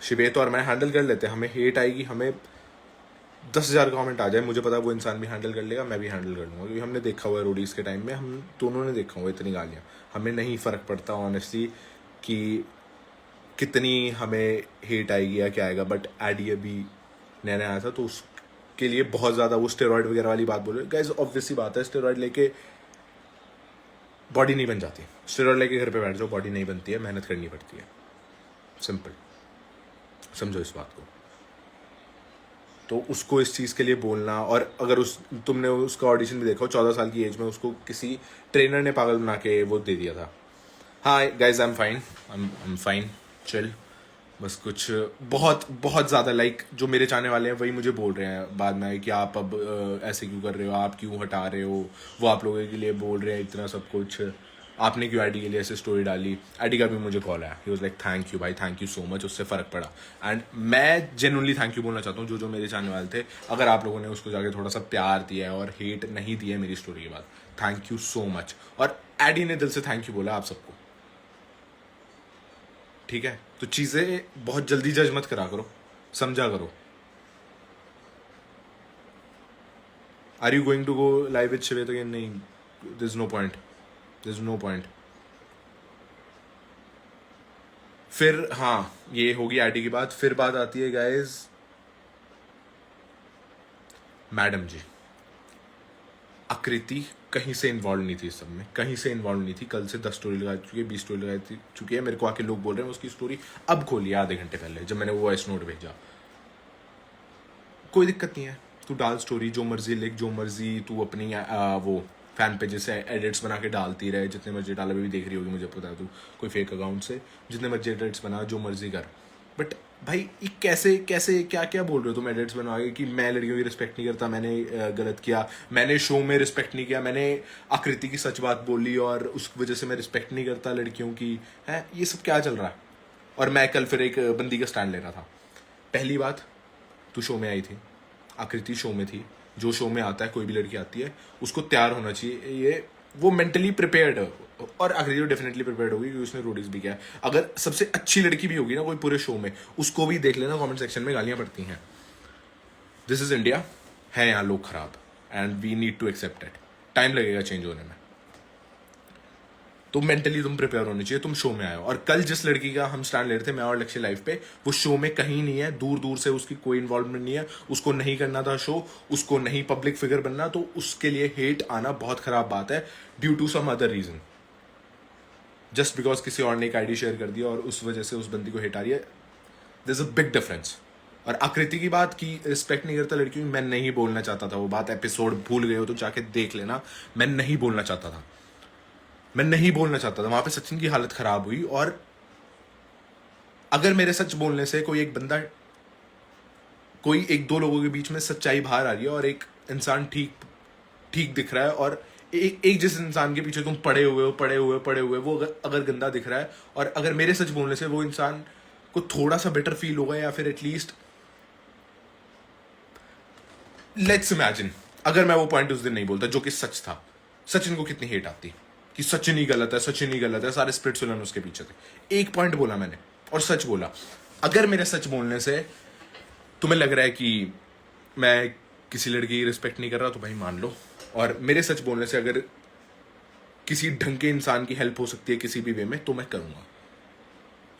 शिवेत और मैं हैंडल कर लेते हैं, हमें हेट आएगी, हमें 10,000 कमेंट आ जाए, मुझे पता है वो इंसान भी हैंडल कर लेगा, मैं भी हैंडल कर लूँगा, क्योंकि हमने देखा हुआ है रोडीज के टाइम में, हम दोनों ने देखा हुआ इतनी गालियाँ, हमें नहीं फ़र्क पड़ता ऑनेस्टली कि कितनी हमें हेट आएगी या क्या आएगा। बट एडी अभी नया नया आया था तो उसके लिए बहुत ज़्यादा वो स्टेरॉइड वगैरह वाली बात बोल रहे गाइस, ऑब्वियस सी बात है, स्टेरॉइड लेके बॉडी नहीं बन जाती, स्टेरॉइड लेके घर पे बैठ जाओ बॉडी नहीं बनती है, मेहनत करनी पड़ती है, सिंपल, समझो इस बात को। तो उसको इस चीज़ के लिए बोलना, और अगर तुमने उसका ऑडिशन भी देखा हो, 14 साल की एज में उसको किसी ट्रेनर ने पागल बना के वो दे दिया था। हाँ guys, I am fine, I am fine, chill. बस कुछ बहुत बहुत ज़्यादा लाइक जो मेरे चाहने वाले हैं वही मुझे बोल रहे हैं बाद में कि आप अब ऐसे क्यों कर रहे हो, आप क्यों हटा रहे हो, वो आप लोगों के लिए बोल रहे हैं इतना सब कुछ, आपने क्यों एडी के लिए ऐसे स्टोरी डाली। एडी का भी मुझे कॉल आया, he was like thank you भाई, थैंक यू सो मच, उससे फ़र्क पड़ा। एंड मैं जेन्युइनली थैंक यू बोलना चाहता हूँ जो मेरे चाहने वाले थे, अगर आप लोगों ने उसको जाके थोड़ा सा प्यार दिया है और हेट नहीं दिया है मेरी स्टोरी के बाद, थैंक यू सो मच। और एडी ने दिल से थैंक यू बोला आप सबको, ठीक है। तो चीज़ें बहुत जल्दी जज मत करा करो, समझा करो। Are you going to go live with शिवेत अगेन? नहीं, there is no point, there is no point. फिर हाँ, ये होगी आईटी की बात। फिर बात आती है गाइज मैडम जी, आकृति कहीं से इन्वॉल्व नहीं थी इस सब में, कहीं से इन्वॉल्व नहीं थी। कल से 10 स्टोरी लगा चुकी है, 20 स्टोरी लगा चुकी है। मेरे को आके लोग बोल रहे हैं उसकी स्टोरी अब खोली है आधे घंटे पहले, जब मैंने वो वॉइस नोट भेजा। कोई दिक्कत नहीं है, तू डाल स्टोरी, जो मर्जी लिख, जो मर्जी तू अपनी वो फैन पेजेस से एडिट्स बना के डालती रहे, जितने मर्जी डाल। अभी भी देख रही होगी मुझे पता है तू कोई फेक अकाउंट से, जितने मर्जी एडिट्स बना, जो मर्जी कर। बट भाई ये कैसे कैसे क्या क्या बोल रहे हो तुम एडिट्स बनवा के कि मैं लड़कियों की रिस्पेक्ट नहीं करता, मैंने गलत किया, मैंने शो में रिस्पेक्ट नहीं किया, मैंने आकृति की सच बात बोली और उस वजह से मैं रिस्पेक्ट नहीं करता लड़कियों की, है ये सब क्या चल रहा है। और मैं कल फिर एक बंदी का स्टैंड ले रहा था। पहली बात, तू शो में आई थी, आकृति शो में थी, जो शो में आता है कोई भी लड़की आती है उसको तैयार होना चाहिए, ये वो मेंटली प्रिपेयर्ड है। और आकृति तो डेफिनेटली प्रिपेयर्ड होगी क्योंकि उसने रोडीज भी किया है। अगर सबसे अच्छी लड़की भी होगी ना कोई पूरे शो में, उसको भी देख लेना कमेंट सेक्शन में गालियां पड़ती हैं। दिस इज इंडिया, है यहाँ लोग खराब, and we need to accept it. Time लगेगा चेंज होने में, तो मेंटली तुम प्रिपेयर होनी चाहिए। तुम शो में आए हो, और कल जिस लड़की का हम स्टैंड ले रहे थे मैं और लक्ष्य लाइव पे, वो शो में कहीं नहीं है, दूर दूर से उसकी कोई इन्वॉल्वमेंट नहीं है, उसको नहीं करना था शो, उसको नहीं पब्लिक फिगर बनना, तो उसके लिए हेट आना बहुत खराब बात है due to some other reason. Just because किसी और ने एक आईडी शेयर कर दिया और उस वजह से उस बंदी को हेट आ रही है, there is a big difference. और आकृति की बात की रिस्पेक्ट नहीं करता लड़कियों, मैं नहीं बोलना चाहता था वो बात, एपिसोड भूल गए हो तो जाके देख लेना, मैं नहीं बोलना चाहता था, मैं नहीं बोलना चाहता था। वहां पे सचिन की हालत खराब हुई, और अगर मेरे सच बोलने से कोई एक बंदा, कोई एक दो लोगों के बीच में सच्चाई बाहर आ रही है और एक इंसान ठीक ठीक दिख रहा है, और एक जिस इंसान के पीछे तुम पड़े हुए वो अगर गंदा दिख रहा है, और अगर मेरे सच बोलने से वो इंसान को थोड़ा सा बेटर फील होगा, या फिर एटलीस्ट लेट्स इमेजिन अगर मैं वो पॉइंट उस दिन नहीं बोलता जो कि सच था, सचिन को कितनी हेट आती कि सचिन ही गलत है, सचिन ही गलत है, सारे स्प्लिट्स विलन उसके पीछे थे। एक पॉइंट बोला मैंने और सच बोला। अगर मेरे सच बोलने से तुम्हें लग रहा है कि मैं किसी लड़की की रिस्पेक्ट नहीं कर रहा तो भाई मान लो, और मेरे सच बोलने से अगर किसी ढंग के इंसान की हेल्प हो सकती है किसी भी वे में तो मैं करूंगा।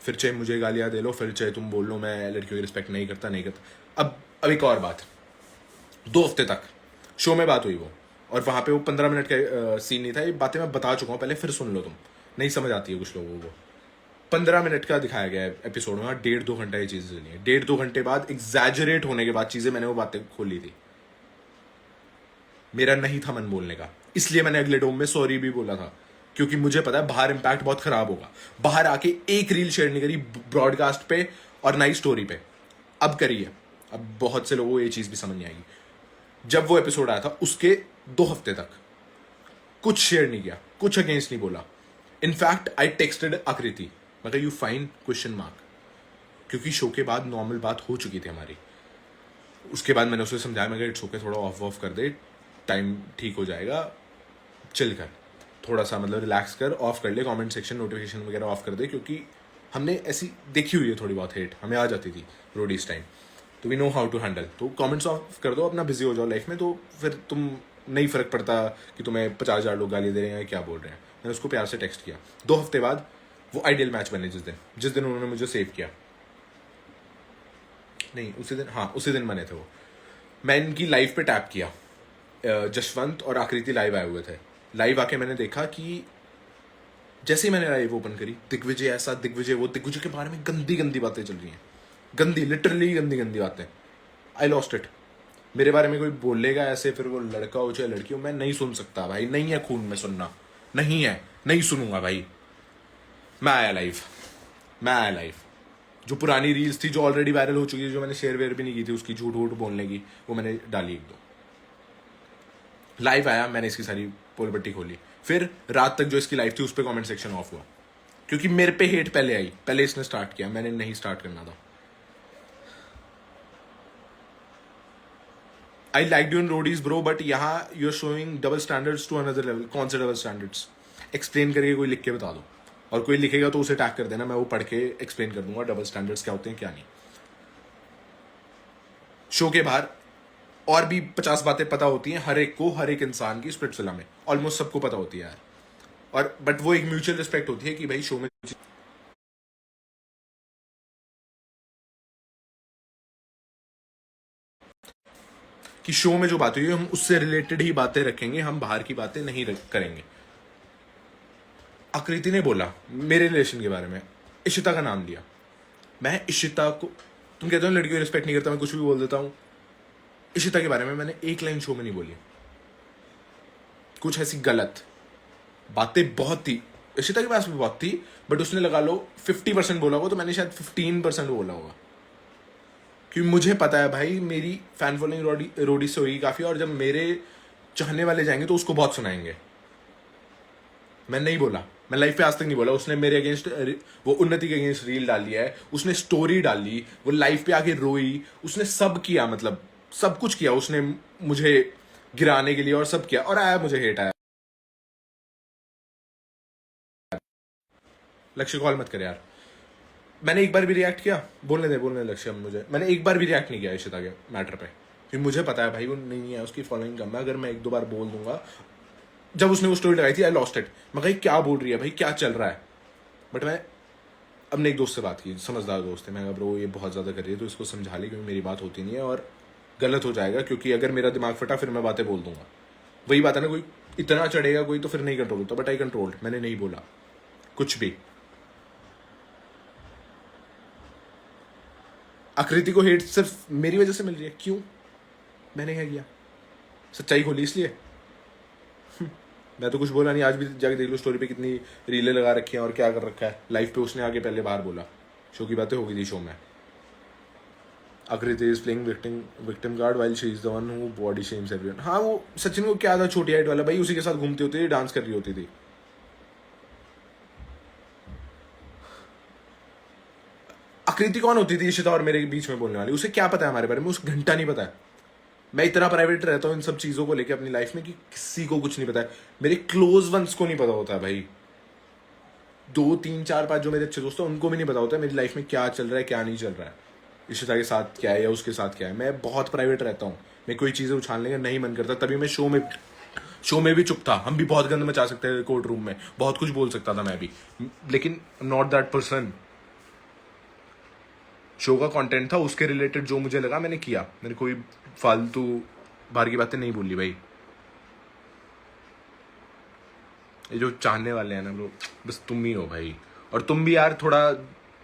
फिर चाहे मुझे गालियां दे लो, फिर चाहे तुम बोल लो मैं लड़कियों की रिस्पेक्ट नहीं करता। अब एक और बात, 2 हफ्ते तक शो में बात हुई वो, और वहां पे वो 15 मिनट का सीन नहीं था। ये बातें मैं बता चुका हूँ पहले, फिर सुन लो, तुम नहीं समझ आती है कुछ लोगों को। 15 मिनट का दिखाया गया है एपिसोड में, 1.5-2 घंटा ये चीजें चली है। 1.5-2 घंटे बाद एग्जैजरेट होने के बाद चीजें मैंने वो बातें खोली थी। मेरा नहीं था मन बोलने का, इसलिए मैंने अगले डोम में सॉरी भी बोला था, क्योंकि मुझे पता है बाहर इंपैक्ट बहुत खराब होगा। बाहर आके एक रील शेयर नहीं करी ब्रॉडकास्ट पे और नई स्टोरी पे, अब करी है। अब बहुत से लोगों को ये चीज भी समझ नहीं आएगी। जब वो एपिसोड आया था उसके 2 हफ्ते तक कुछ शेयर नहीं किया, कुछ अगेंस्ट नहीं बोला। इनफैक्ट आई टेक्सटेड आकृति, मगर यू फाइन क्वेश्चन मार्क, क्योंकि शो के बाद नॉर्मल बात हो चुकी थी हमारी। उसके बाद मैंने उसे समझाया, मैं इट्स ओके, थोड़ा ऑफ कर दे, टाइम ठीक हो जाएगा, चिल कर, थोड़ा सा मतलब रिलैक्स कर, ऑफ कर ले कमेंट सेक्शन, नोटिफिकेशन वगैरह ऑफ कर दे, क्योंकि हमने ऐसी देखी हुई है थोड़ी बहुत हेट, हमें आ जाती थी रोडीज टाइम, तो we know how to handle. तो कमेंट्स ऑफ कर दो, अपना बिजी हो जाओ लाइफ में, तो फिर तुम नहीं फ़र्क पड़ता कि तुम्हें 50,000 लोग गाली दे रहे हैं या क्या बोल रहे हैं। मैंने उसको प्यार से टेक्स्ट किया। 2 हफ्ते बाद वो आइडियल मैच बने, जिस दिन उन्होंने मुझे सेव किया, नहीं उसी दिन, हाँ उसी दिन बने थे वो। मैं इनकी लाइव पे टैप किया, जसवंत और आकृति लाइव आए हुए थे। लाइव आके मैंने देखा कि जैसे ही मैंने लाइव ओपन करी, दिग्विजय ऐसा, दिग्विजय वो, दिग्विजय के बारे में गंदी गंदी बातें चल रही हैं, गंदी, लिटरली गंदी गंदी बातें। I lost it. मेरे बारे में कोई बोलेगा ऐसे, फिर वो लड़का हो चाहे लड़की हो, मैं नहीं सुन सकता भाई, नहीं है खून में सुनना, नहीं है, नहीं सुनूंगा भाई। मैं आया लाइव। जो पुरानी रील्स थी जो ऑलरेडी वायरल हो चुकी थी, जो मैंने शेयर वेयर भी नहीं की थी उसकी, झूठ वूठ बोलने की, वो मैंने डाली 1-2। लाइव आया, मैंने इसकी सारी पोल पट्टी खोली। फिर रात तक जो इसकी लाइव थी उस पर कमेंट सेक्शन ऑफ हुआ, क्योंकि मेरे पे हेट पहले आई, पहले इसने स्टार्ट किया, मैंने नहीं स्टार्ट करना था। I like you in Roadies bro, but यहाँ you are showing double standards to another level. कौन से डबल स्टैंडर्ड्स? एक्सप्लेन करके कोई लिख के बता दो, और कोई लिखेगा तो उसे टैग कर देना, मैं वो पढ़ के एक्सप्लेन कर दूंगा डबल स्टैंडर्ड्स क्या होते हैं क्या नहीं। शो के बाहर और भी 50 बातें पता होती हैं हर एक को, हर एक इंसान की स्प्लिट्सविला में ऑलमोस्ट सबको पता होती है यार। और बट वो एक म्यूचुअल रिस्पेक्ट होती है कि भाई शो में जो बात हुई है हम उससे रिलेटेड ही बातें रखेंगे, हम बाहर की बातें नहीं करेंगे। आकृति ने बोला मेरे रिलेशन के बारे में, इशिता का नाम लिया। मैं इशिता को, तुम कहते हो लड़की को रिस्पेक्ट नहीं करता, मैं कुछ भी बोल देता हूं। इशिता के बारे में मैंने एक लाइन शो में नहीं बोली, कुछ ऐसी गलत बातें बहुत थी, इशिता के पास भी बहुत थी, बट उसने लगा लो 50% बोला होगा, तो मैंने शायद 15% बोला होगा, क्योंकि मुझे पता है भाई मेरी फैन फॉलोइंग रोडी से होगी काफ़ी, और जब मेरे चाहने वाले जाएंगे तो उसको बहुत सुनाएंगे। मैं नहीं बोला, मैं लाइफ पे आज तक नहीं बोला। उसने मेरे अगेंस्ट, वो उन्नति के अगेंस्ट रील डाली है, उसने स्टोरी डाली, वो लाइफ पे आके रोई, उसने सब किया, मतलब सब कुछ किया उसने मुझे गिराने के लिए, और सब किया, और आया मुझे हेट आया। लक्ष्य कॉल मत कर यार, मैंने एक बार भी रिएक्ट किया, बोलने दे लक्ष्य मुझे, मैंने एक बार भी रिएक्ट नहीं किया इशिता के मैटर पे, क्योंकि मुझे पता है भाई वो नहीं है, उसकी फॉलोइंग कम है। अगर मैं 1-2 बार बोल दूंगा, जब उसने वो स्टोरी लगाई थी आई लॉस्ट इट, मैं कही क्या बोल रही है भाई, क्या चल रहा है। बट मैं अपने एक दोस्त से बात की, समझदार दोस्त है, मैं ब्रो ये बहुत ज़्यादा कर रही है तो इसको समझा ली, क्योंकि मेरी बात होती नहीं है और गलत हो जाएगा, क्योंकि अगर मेरा दिमाग फटा फिर मैं बातें बोल दूंगा। वही बात है ना, कोई इतना चढ़ेगा कोई तो फिर नहीं कंट्रोल होता, बट आई कंट्रोल्ड, मैंने नहीं बोला कुछ भी। आकृति को हेट सिर्फ मेरी वजह से मिल रही है, क्यों? मैंने क्या किया? सच्चाई खोली इसलिए? मैं तो कुछ बोला नहीं, आज भी जाके देख लो स्टोरी पे कितनी रीलें लगा रखी हैं और क्या कर रखा है। लाइफ पे उसने आगे पहले बाहर बोला, शो की बातें हो गई थी शो में। आकृति is playing victim card while she is the one who body shames everyone. हाँ वो सचिन को क्या था, छोटी हाइट वाला भाई, उसी के साथ घूमती होती थी, डांस कर रही होती थी। आकृति कौन होती थी इशिता और मेरे बीच में बोलने वाली? उसे क्या पता है हमारे बारे में? उसे घंटा नहीं पता है। मैं इतना प्राइवेट रहता हूँ इन सब चीज़ों को लेके अपनी लाइफ में कि किसी को कुछ नहीं पता है। मेरे क्लोज वंस को नहीं पता होता है भाई, 2, 3, 4, 5 जो मेरे अच्छे दोस्त हैं उनको भी नहीं पता होता है मेरी लाइफ में क्या चल रहा है क्या नहीं चल रहा है, इशिता के साथ क्या है या उसके साथ क्या है। मैं बहुत प्राइवेट रहता हूँ, मैं कोई चीज़ें उछालने का नहीं मन करता, तभी मैं शो में भी चुप था। हम भी बहुत गंद मचा सकते हैं कोर्ट रूम में, बहुत कुछ बोल सकता था मैं भी, लेकिन नॉट दैट पर्सन। शो का कंटेंट था, उसके रिलेटेड जो मुझे लगा मैंने किया, मैंने कोई फालतू बाहर की बातें नहीं बोली भाई। ये जो चाहने वाले हैं ना ब्रो, बस तुम ही हो भाई, और तुम भी यार थोड़ा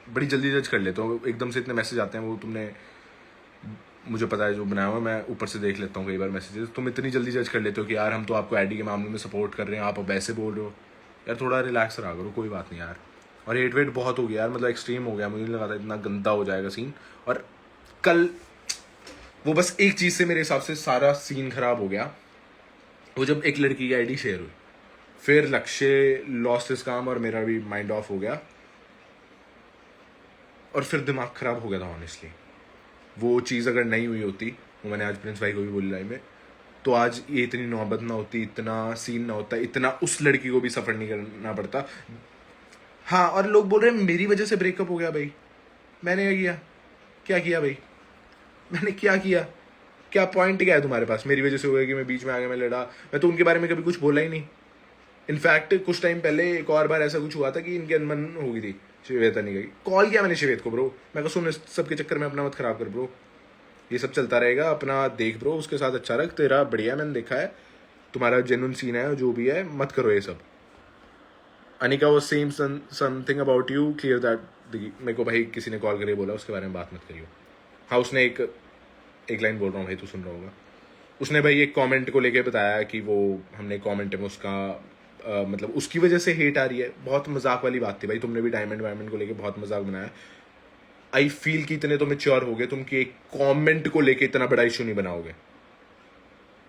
बड़ी जल्दी जज कर लेते हो, एकदम से इतने मैसेज आते हैं, वो तुमने, मुझे पता है जो बनाया हुआ, मैं ऊपर से देख लेता हूँ कई बार मैसेजेस, तुम इतनी जल्दी जज कर लेते हो कि यार हम तो आपको आईडी के मामले में सपोर्ट कर रहे हैं, आप अब ऐसे बोल रहे हो। यार थोड़ा रिलैक्स रहा करो, कोई बात नहीं यार। और हेट वेट बहुत हो गया यार, मतलब एक्सट्रीम हो गया, मुझे नहीं लगा था इतना गंदा हो जाएगा सीन। और कल वो बस एक चीज़ से मेरे हिसाब से सारा सीन खराब हो गया, वो जब एक लड़की की आईडी शेयर हुई, फिर लक्ष्य लॉस्ट इस काम और मेरा भी माइंड ऑफ हो गया, और फिर दिमाग खराब हो गया था ऑनेस्टली। वो चीज़ अगर नहीं हुई होती, वो मैंने आज प्रिंस भाई को भी बोली लाइव में, तो आज ये इतनी नौबत ना होती, इतना सीन ना होता, इतना उस लड़की को भी सफ़र नहीं करना पड़ता। हाँ, और लोग बोल रहे हैं मेरी वजह से ब्रेकअप हो गया भाई। मैंने क्या किया? क्या किया भाई? मैंने क्या किया? क्या पॉइंट क्या है तुम्हारे पास? मेरी वजह से हो गया कि मैं बीच में आ गया, मैं लड़ा। मैं तो उनके बारे में कभी कुछ बोला ही नहीं। इनफैक्ट कुछ टाइम पहले एक और बार ऐसा कुछ हुआ था कि इनकी अनबन हो गई थी, श्वेता नहीं गई। कॉल किया मैंने श्वेत को, ब्रो मैं कहा सुन, इस सबके चक्कर में अपना मत खराब कर ब्रो, ये सब चलता रहेगा, अपना देख ब्रो, उसके साथ अच्छा रख, तेरा बढ़िया मैंने देखा है, तुम्हारा जेन्युइन सीन है जो भी है, मत करो ये सब। Anika was same something about you, clear that. मेरे को भाई किसी ने कॉल करके बोला उसके बारे में बात मत करियो। हाँ, उसने एक लाइन बोल रहा हूँ भाई, तू सुन रहा होगा। उसने भाई एक कमेंट को लेके बताया कि वो हमने कमेंट में उसका मतलब उसकी वजह से हेट आ रही है। बहुत मजाक वाली बात थी भाई, तुमने भी डायमंड वायमंड को लेके बहुत मजाक बनाया। आई फील कि इतने तो मेच्योर हो गए तुम कि एक कमेंट को लेके इतना बड़ा इशू नहीं बनाओगे।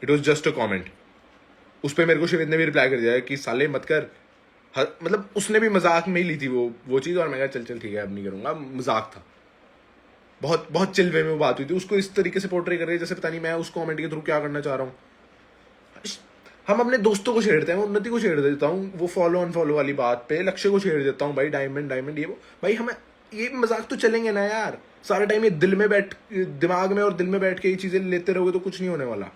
It was just a comment. उस पर मेरे को शिवित ने भी रिप्लाई कर दिया कि साले मत कर। मतलब उसने भी मजाक में ही ली थी वो चीज़, और मैं कहा चल चल ठीक है अब नहीं करूंगा, मजाक था। बहुत बहुत चिल वे में वो बात हुई थी। उसको इस तरीके से पोर्ट्रे कर रही है जैसे पता नहीं मैं उस कमेंट के थ्रू क्या करना चाह रहा हूँ। हम अपने दोस्तों को छेड़ते हैं, उन्नति को छेड़ देता हूँ, वो फॉलो अनफॉलो वाली बात पे लक्ष्य को छेड़ देता हूँ भाई, डायमंड डायमंड ये वो। भाई हमें ये मजाक तो चलेंगे ना यार, सारा टाइम ये दिमाग में और दिल में बैठ के ये चीजें लेते रहोगे तो कुछ नहीं होने वाला।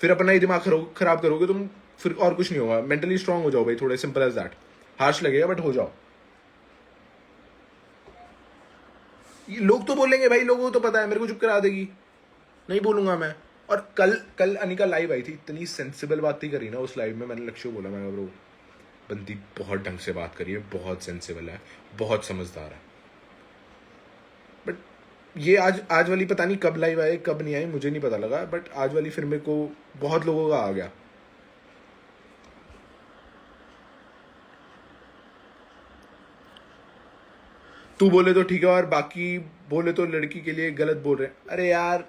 फिर अपना ही दिमाग खराब करोगे तुम, फिर और कुछ नहीं होगा। मेंटली स्ट्रांग हो जाओ भाई थोड़े, सिंपल एज दैट। हार्श लगेगा बट हो जाओ। लोग तो बोलेंगे भाई, लोगों को तो पता है, मेरे को चुप करा देगी, नहीं बोलूंगा मैं। और कल कल अनिका लाइव आई थी, इतनी सेंसिबल बात ही करी ना उस लाइव में। मैंने लक्ष्य को बोला, मैं ब्रो बंदी बहुत ढंग से बात करी है, बहुत सेंसिबल है, बहुत समझदार है। बट ये आज वाली पता नहीं कब लाइव आए कब नहीं आई, मुझे नहीं पता लगा, बट आज वाली फिर मेरे को बहुत लोगों का आ गया। तू बोले तो ठीक है और बाकी बोले तो लड़की के लिए गलत बोल रहे हैं। अरे यार,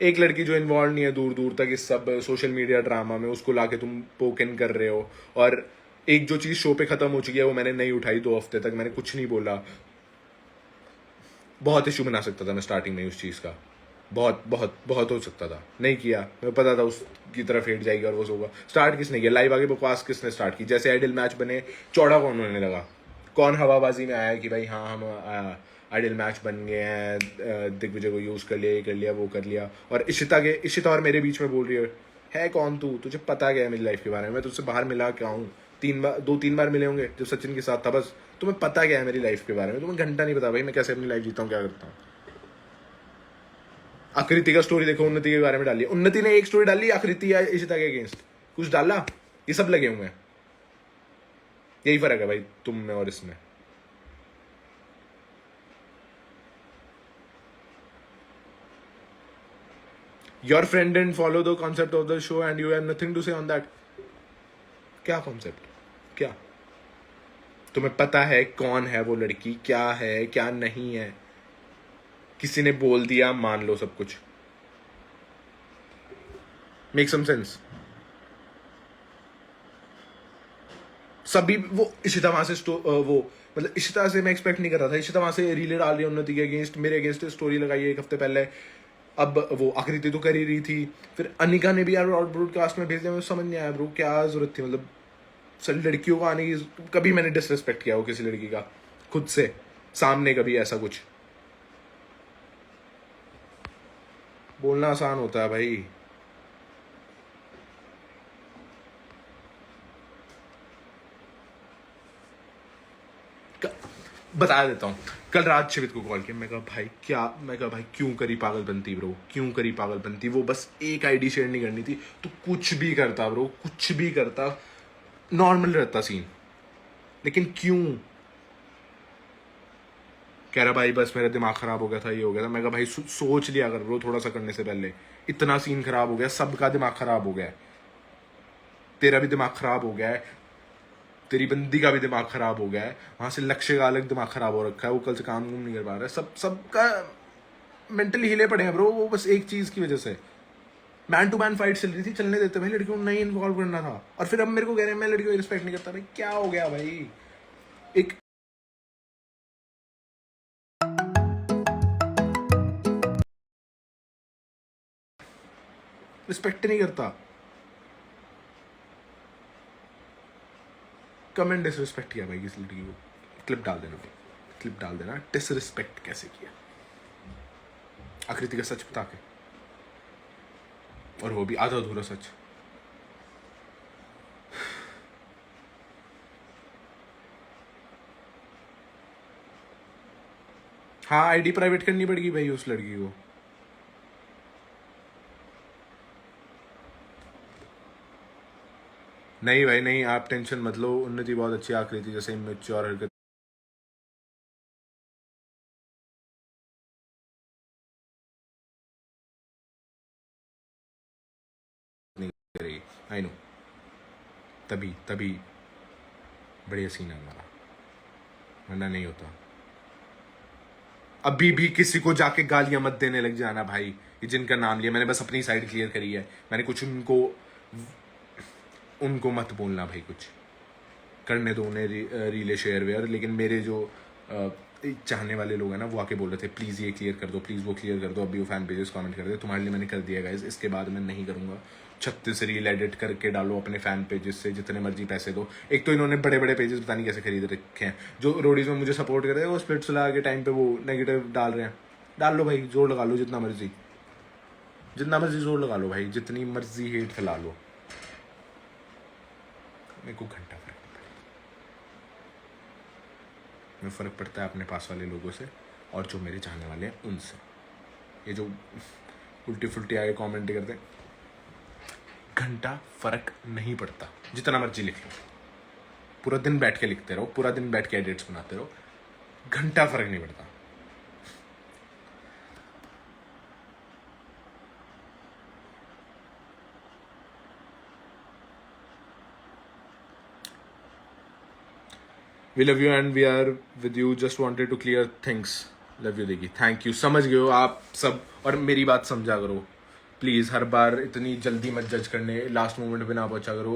एक लड़की जो इन्वॉल्व नहीं है दूर दूर तक इस सब सोशल मीडिया ड्रामा में, उसको लाके तुम पोकन कर रहे हो। और एक जो चीज शो पे खत्म हो चुकी है वो मैंने नहीं उठाई 2 हफ्ते तक, मैंने कुछ नहीं बोला। बहुत इशू बना सकता था मैं स्टार्टिंग में उस चीज का, बहुत बहुत बहुत हो सकता था, नहीं किया। मैं पता था उसकी तरफ हेट जाएगी और वो होगा। स्टार्ट किसने किया लाइव आगे बकवास, किसने स्टार्ट की? जैसे आइडल मैच बने, चौड़ा कौन होने लगा? कौन हवाबाजी में आया कि भाई हाँ हम आइडल मैच बन गए हैं, दिग्विजय को यूज कर लिया, ये कर लिया, वो कर लिया। और इशिता और मेरे बीच में बोल रही है कौन तू? तुझे पता क्या है मेरी लाइफ के बारे में? मैं तुझसे बाहर मिला क्या हूँ? 3 बार मिले होंगे जब सचिन के साथ था, बस। तुम्हें पता क्या है मेरी लाइफ के बारे में? तुम्हें घंटा नहीं पता भाई मैं कैसे अपनी लाइफ जीता हूँ, क्या करता हूँ। आकृति का स्टोरी देखो, उन्नति के बारे में डाली, उन्नति ने एक स्टोरी डाली आकृति या इशिता के अगेंस्ट, कुछ डाला? ये सब लगे हुए हैं। यही फर्क है भाई तुम में और इसमें। Your friend didn't follow the concept of the show and you have nothing to say on that। क्या कॉन्सेप्ट? क्या तुम्हें पता है कौन है वो लड़की, क्या है क्या नहीं है? किसी ने बोल दिया मान लो सब कुछ। Make some sense. सभी वो इशिता वहां से वो मतलब इशिता से मैं एक्सपेक्ट नहीं कर रहा था। इशिता वहां से रीले डाल रही है उन्नति के अगेंस्ट, मेरे अगेंस्ट स्टोरी लगाई है 1 हफ्ते पहले। अब वो आकृति तो कर ही रही थी, फिर अनिका ने भी यार ब्रॉडकास्ट में भेज दिया। मुझे समझ नहीं आया ब्रो क्या जरूरत थी, मतलब सर लड़कियों को आने की। कभी मैंने डिसरिस्पेक्ट किया हो किसी लड़की का खुद से सामने? कभी ऐसा कुछ बोलना आसान होता है भाई। बता देता हूँ, कल रात शिवित को कॉल किया, मैं कहा भाई क्या, मैं कहा भाई क्यों करी पागलपंती ब्रो, क्यों करी पागलपंती? वो बस एक आईडी शेयर नहीं करनी थी तो कुछ भी करता ब्रो, कुछ भी करता, नॉर्मल रहता सीन। लेकिन क्यों? कह रहा भाई बस मेरा दिमाग खराब हो गया था, ये हो गया था। मैं कहा भाई सोच लिया कर ब्रो थोड़ा सा करने से पहले। इतना सीन खराब हो गया, सबका दिमाग खराब हो गया है। तेरा भी दिमाग खराब हो गया है, तेरी बंदी का भी दिमाग खराब हो गया है, वहां से लक्ष्य का अलग दिमाग खराब हो रखा है, वो कल से काम नहीं कर पा रहा है। सबका मेंटली हिले पड़े हैं ब्रो, वो बस एक चीज की वजह से। मैन टू मैन फाइट चल रही थी, चलने देते भाई, लड़कियों को नहीं इन्वॉल्व करना था। और फिर अब मेरे को कह रहे हैं मैं लड़कियों को रिस्पेक्ट नहीं करता। भाई क्या हो गया भाई? एक रिस्पेक्ट नहीं करता। कमेंट डिसरिस्पेक्ट किया भाई किस लड़की को, क्लिप डाल देना भाई, क्लिप डाल देना डिसरिस्पेक्ट कैसे किया आकृति का सच बता के, और वो भी आधा अधूरा सच। हाँ आईडी प्राइवेट करनी पड़ेगी भाई उस लड़की को। नहीं भाई नहीं, आप टेंशन मत लो, उन्नति बहुत अच्छी आकृति जैसे इमेच्योर हरकत नहीं करेगी। आई नो, तभी तभी बढ़िया सीन है हमारा, वरना नहीं होता। अभी भी किसी को जाके गालियां मत देने लग जाना भाई, ये जिनका नाम लिया मैंने बस अपनी साइड क्लियर करी है, मैंने कुछ उनको मत बोलना भाई, कुछ करने दो उन्हें रीले शेयर वेयर। लेकिन मेरे जो चाहने वाले लोग हैं ना वो आके बोल रहे थे प्लीज़ ये क्लियर कर दो, प्लीज़ वो क्लियर कर दो, अभी वो फैन पेजेस कमेंट कर दे, तुम्हारे लिए मैंने कर दिया गाइस, इसके बाद मैं नहीं करूँगा। 36 रील एडिट करके डालो अपने फैन पेजेस से, जितने मर्जी पैसे दो। एक तो इन्होंने बड़े बड़े पेजेस पता नहीं कैसे खरीद रखे हैं, जो रोडीज में मुझे सपोर्ट कर रहे हैं वो स्प्लिट्स लगा के टाइम पे वो नेगेटिव डाल रहे हैं। डाल लो भाई, जोर लगा लो जितना मर्जी जोर लगा लो भाई, जितनी मर्जी हेट फैला लो, मेरे को घंटा फर्क पड़ता है अपने पास वाले लोगों से और जो मेरे चाहने वाले हैं उनसे। ये जो उल्टी फुल्टी आगे कमेंट करते हैं, घंटा फर्क नहीं पड़ता, जितना मर्जी लिख लो, पूरा दिन बैठ के लिखते रहो, पूरा दिन बैठ के एडिट्स बनाते रहो, घंटा फर्क नहीं पड़ता। We love you and we are with you. Just wanted to clear things. Love you देखी, थैंक यू, समझ गए हो आप सब, और मेरी बात समझा करो प्लीज़। हर बार इतनी जल्दी मत जज करने, लास्ट मोमेंट पे ना पहुंचा करो।